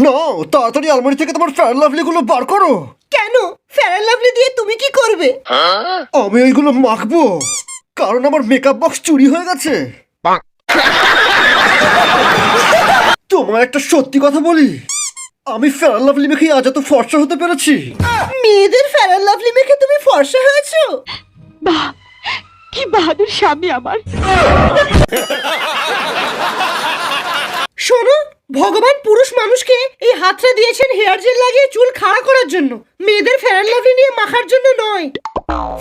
না, তাড়াতাড়ি আলমারি থেকে তোমার ফেয়ার লাভলি গুলো বার করো। কেন? ফেয়ার অ্যান্ড লাভলি দিয়ে তুমি কি করবে? আমি ওইগুলো মাখবো, কারণ আমার মেকআপ বক্স চুরি হয়ে গেছে। তোমার একটা সত্যি কথা বলি, আমি ফেয়ার লাভলি মেখে আজ এত ফর্সা হতে পেরেছি। মেয়েদের ফেয়ার অ্যান্ড লাভলি মেখে তুমি ফর্সা হয়েছো? বাহ, কি বাহাদুর স্বামী আমার। শোনো, ভগবান পুরুষ মানুষকে এই হাতটা দিয়েছেন হেয়ার জেল লাগিয়ে চুল খাড়া করার জন্য, মেয়েদের ফেয়ার অ্যান্ড লাভলি নিয়ে মাখার জন্য নয়।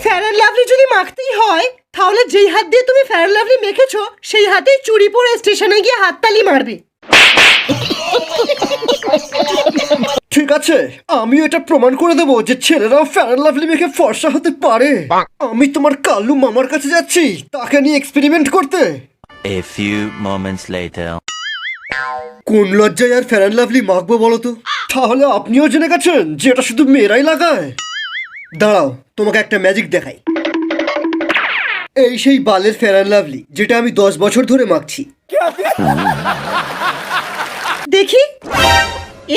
ফেয়ার অ্যান্ড লাভলি যদি মাখতেই হয়, তাহলে যেই হাত দিয়ে তুমি ফেয়ার অ্যান্ড লাভলি মেখেছো সেই হাতেই চুরি পরে স্টেশনে গিয়ে হাততালি মারবে। ঠিক আছে, আমি এটা প্রমাণ করে দেবো যে ছেলেরাও ফেয়ার লাভলি মেখে ফর্সা হতে পারে। আমি তোমার কাল্লু মামার কাছে যাচ্ছি তাকে নিয়ে এক্সপেরিমেন্ট করতে। A few moments later. কোন লজ্জায় আর ফেয়ার লাভলি মাখবো বলো তো? তাহলে আপনিও জেনে গেছেন যে এটা শুধু মেয়েরাই লাগায়। দাঁড়াও, তোমাকে একটা ম্যাজিক দেখাই। এই সেই বালের ফেয়ার লাভলি যেটা আমি 10 বছর ধরে মাখছি। দেখি,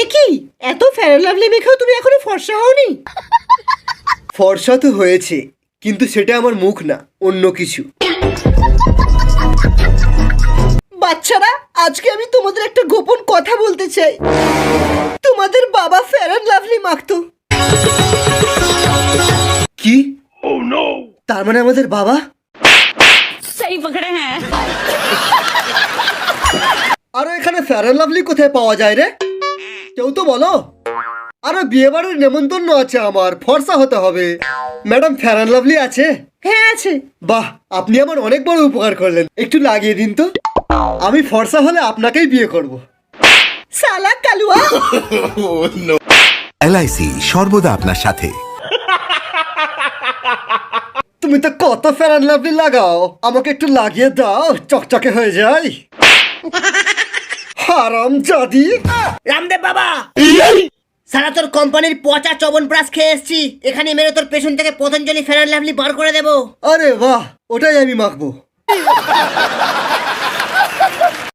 এ কি? এত ফেয়ার অ্যান্ড লাভলি মেখেও তুমি এখনো ফর্সা হওনি? ফর্সা তো হয়েছে, কিন্তু সেটা আমার মুখ না, অন্য কিছু। বাচ্চারা, আজকে আমি তোমাদের একটা গোপন কথা বলতে চাই। তোমাদের বাবা ফেয়ার অ্যান্ড লাভলি মাখতো। কি? তার মানে আমাদের বাবা? सही पकड़े हैं। আরে এখানে ফেয়ার লাভলি কোথায় পাওয়া যায় রে? কেউ তো বলো। আরে বিয়ে বাড়ির নেমন্তন্ন আছে আমার, ফর্সা হতে হবে। ম্যাডাম ফেয়ার লাভলি আছে? হ্যাঁ আছে। বাহ, আপনি আমার অনেক বড় উপকার করলেন, একটু লাগিয়ে দিন তো। আমি ফর্সা হলে আপনাকেই বিয়ে করব। সালা কালুয়া। এলআইসি সর্বদা আপনার সাথে। তুমি তো কত ফেয়ার লাভলি লাগাও, আমাকে একটু লাগিয়ে দাও, চকচকে হয়ে যায়। হারাম জাদি। রামদেব বাবা, সারা তোর কোম্পানির পচা চবন ব্রাশ খেয়ে এসছি, এখানে মেরে তোর পেছন থেকে পতঞ্জলি ফেয়ার অ্যান্ড লাভলি বার করে দেবো। আরে বাহ, ওটাই আমি মাখবো।